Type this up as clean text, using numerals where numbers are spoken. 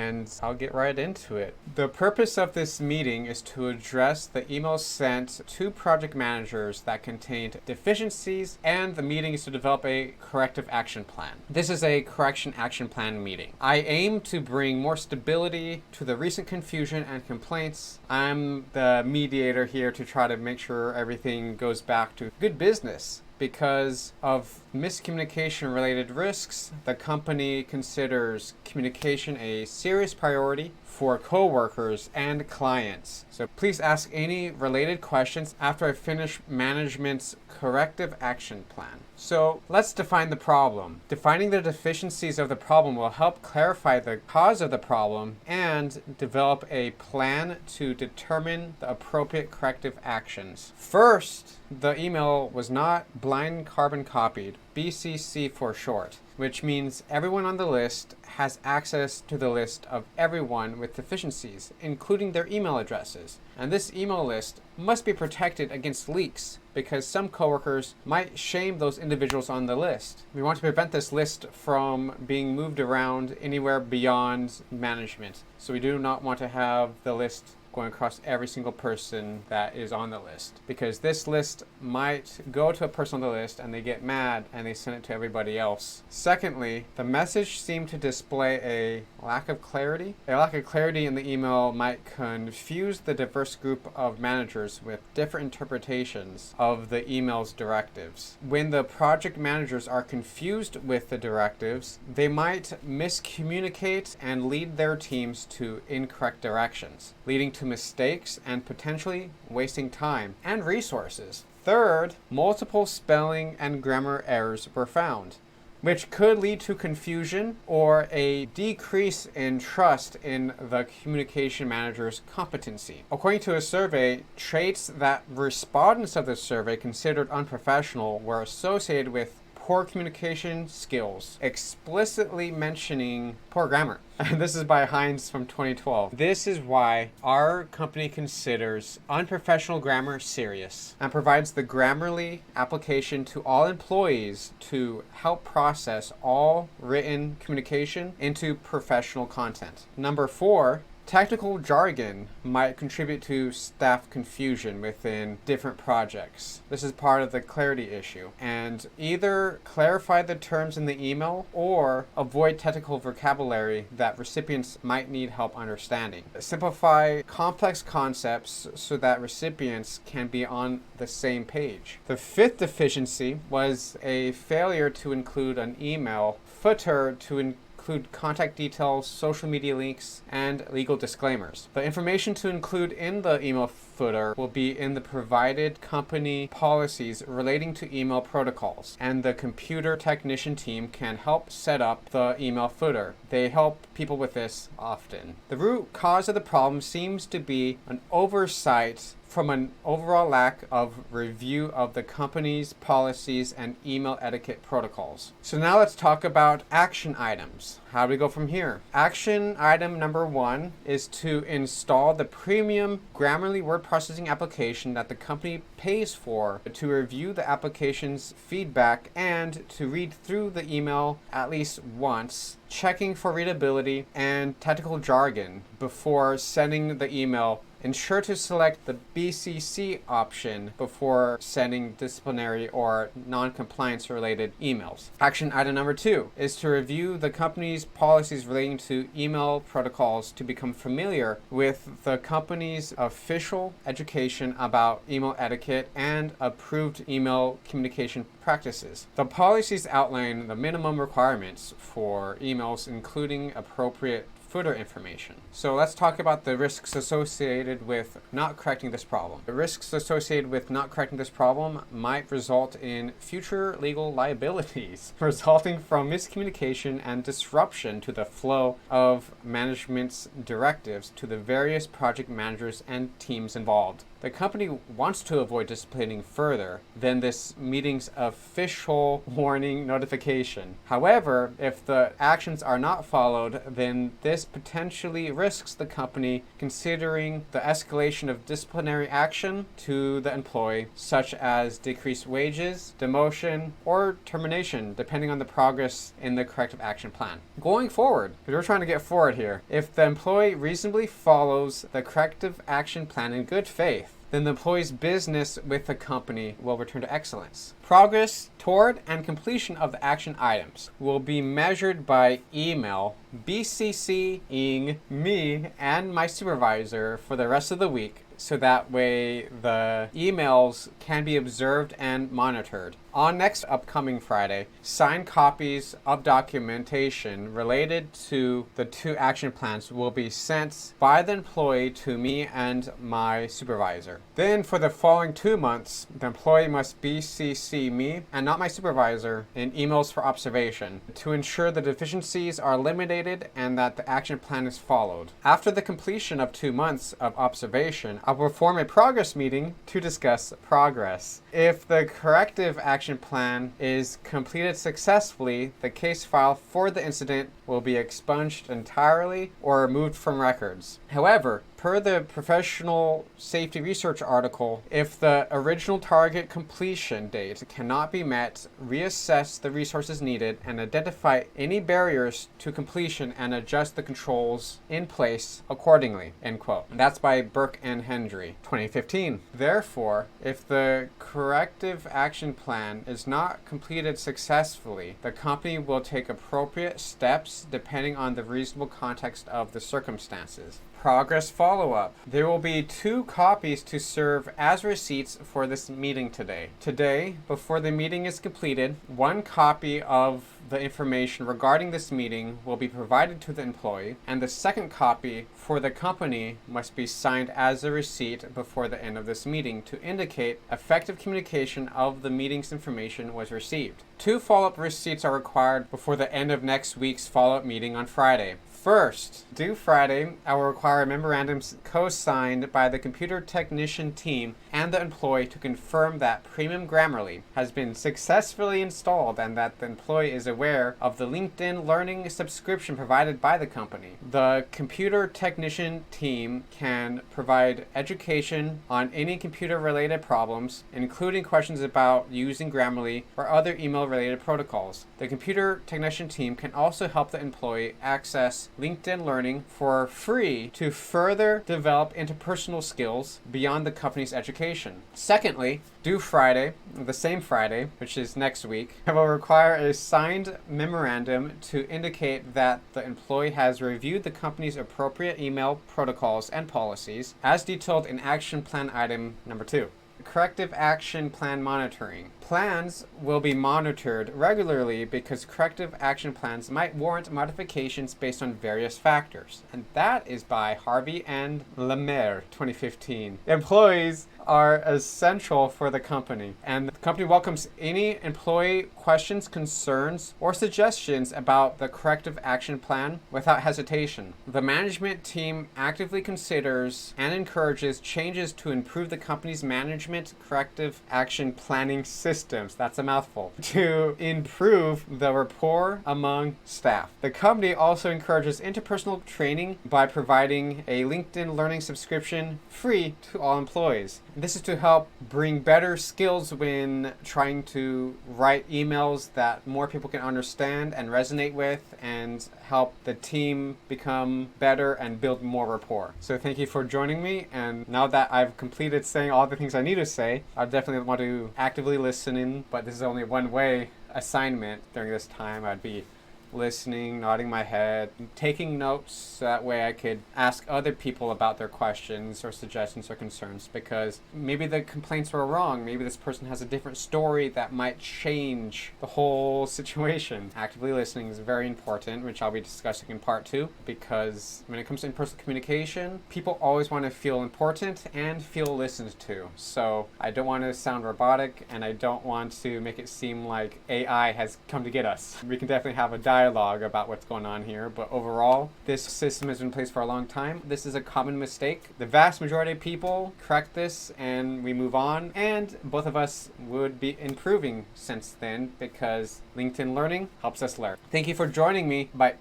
and I'll get right into it. The purpose of this meeting is to address the emails sent to project managers that contained deficiencies, and the meeting is to develop a corrective action plan. This is a correction action plan meeting. I aim to bring more stability to the recent confusion and complaints. I'm the mediator here to try to make sure everything goes back to good business. Because of miscommunication related risks, the company considers communication a serious priority for coworkers and clients. So please ask any related questions after I finish management's corrective action plan. So let's define the problem. Defining the deficiencies of the problem will help clarify the cause of the problem and develop a plan to determine the appropriate corrective actions. First, the email was not blind carbon copied, BCC for short, which means everyone on the list has access to the list of everyone with deficiencies, including their email addresses. And this email list must be protected against leaks because some coworkers might shame those individuals on the list. We want to prevent this list from being moved around anywhere beyond management. So we do not want to have the list going across every single person that is on the list, because this list might go to a person on the list and they get mad and they send it to everybody else. Secondly, the message seemed to display a lack of clarity. A lack of clarity in the email might confuse the diverse group of managers with different interpretations of the email's directives. When the project managers are confused with the directives, they might miscommunicate and lead their teams to incorrect directions, leading to mistakes and potentially wasting time and resources. Third, multiple spelling and grammar errors were found, which could lead to confusion or a decrease in trust in the communication manager's competency. According to a survey, traits that respondents of the survey considered unprofessional were associated with poor communication skills, explicitly mentioning poor grammar. And this is by Hines from 2012. This is why our company considers unprofessional grammar serious and provides the Grammarly application to all employees to help process all written communication into professional content. Number 4, technical jargon might contribute to staff confusion within different projects. This is part of the clarity issue. And either clarify the terms in the email or avoid technical vocabulary that recipients might need help understanding. Simplify complex concepts so that recipients can be on the same page. The 5th deficiency was a failure to include an email footer to include contact details, social media links, and legal disclaimers. The information to include in the email footer will be in the provided company policies relating to email protocols, and the computer technician team can help set up the email footer. They help people with this often. The root cause of the problem seems to be an oversight from an overall lack of review of the company's policies and email etiquette protocols. So now let's talk about action items. How do we go from here? Action item number 1 is to install the premium Grammarly word processing application that the company pays for, to review the application's feedback and to read through the email at least once, checking for readability and technical jargon before sending the email. Ensure to select the BCC option before sending disciplinary or non-compliance related emails. Action item number 2 is to review the company's policies relating to email protocols to become familiar with the company's official education about email etiquette and approved email communication practices. The policies outline the minimum requirements for emails, including appropriate footer information. So let's talk about the risks associated with not correcting this problem. The risks associated with not correcting this problem might result in future legal liabilities resulting from miscommunication and disruption to the flow of management's directives to the various project managers and teams involved. the company wants to avoid disciplining further than this meeting's official warning notification. However, if the actions are not followed, then this potentially risks the company considering the escalation of disciplinary action to the employee, such as decreased wages, demotion, or termination, depending on the progress in the corrective action plan. Going forward, because we're trying to get forward here, if the employee reasonably follows the corrective action plan in good faith, then the employee's business with the company will return to excellence. Progress toward and completion of the action items will be measured by email, BCCing me and my supervisor for the rest of the week, so that way the emails can be observed and monitored. On next upcoming Friday, signed copies of documentation related to the 2 action plans will be sent by the employee to me and my supervisor. Then for the following 2 months, the employee must BCC me and not my supervisor in emails for observation to ensure the deficiencies are eliminated and that the action plan is followed. After the completion of 2 months of observation, I'll perform a progress meeting to discuss progress. If the corrective action plan is completed successfully, the case file for the incident will be expunged entirely or removed from records. However, per the professional safety research article, if the original target completion date cannot be met, reassess the resources needed and identify any barriers to completion and adjust the controls in place accordingly, end quote. And that's by Burk and Hendry, 2015. Therefore, if the corrective action plan is not completed successfully, the company will take appropriate steps depending on the reasonable context of the circumstances. Progress follow-up. There will be 2 copies to serve as receipts for this meeting today. Today, before the meeting is completed, 1 copy of the information regarding this meeting will be provided to the employee, and the second copy for the company must be signed as a receipt before the end of this meeting to indicate effective communication of the meeting's information was received. 2 follow-up receipts are required before the end of next week's follow-up meeting on Friday. First, due Friday, I will require a memorandum co-signed by the computer technician team and the employee to confirm that Premium Grammarly has been successfully installed and that the employee is aware of the LinkedIn Learning subscription provided by the company. The computer technician team can provide education on any computer-related problems, including questions about using Grammarly or other email-related protocols. The computer technician team can also help the employee access LinkedIn Learning for free to further develop interpersonal skills beyond the company's education. Secondly, due Friday, the same Friday, which is next week, I will require a signed memorandum to indicate that the employee has reviewed the company's appropriate email protocols and policies as detailed in Action Plan Item Number 2. Corrective action plan monitoring. Plans will be monitored regularly because corrective action plans might warrant modifications based on various factors. And that is by Harvey and Lemaire, 2015. Employees are essential for the company, and the company welcomes any employee questions, concerns, or suggestions about the corrective action plan without hesitation. The management team actively considers and encourages changes to improve the company's management corrective action planning systems, that's a mouthful, to improve the rapport among staff. The company also encourages interpersonal training by providing a LinkedIn Learning subscription free to all employees. This is to help bring better skills when trying to write emails that more people can understand and resonate with, and help the team become better and build more rapport. So thank you for joining me, and now that I've completed saying all the things I need to say, I definitely want to actively listen in, but this is only one way assignment during this time. I'd be listening, nodding my head, taking notes so that way I could ask other people about their questions or suggestions or concerns, because maybe the complaints were wrong. Maybe this person has a different story that might change the whole situation. Actively listening is very important, which I'll be discussing in part 2, because when it comes to in-person communication, people always want to feel important and feel listened to. So I don't want to sound robotic, and I don't want to make it seem like AI has come to get us. We can definitely have a dialogue dialogue about what's going on here, but overall, this system has been in place for a long time. This is a common mistake. The vast majority of people correct this and we move on, and both of us would be improving since then because LinkedIn Learning helps us learn. Thank you for joining me. Bye.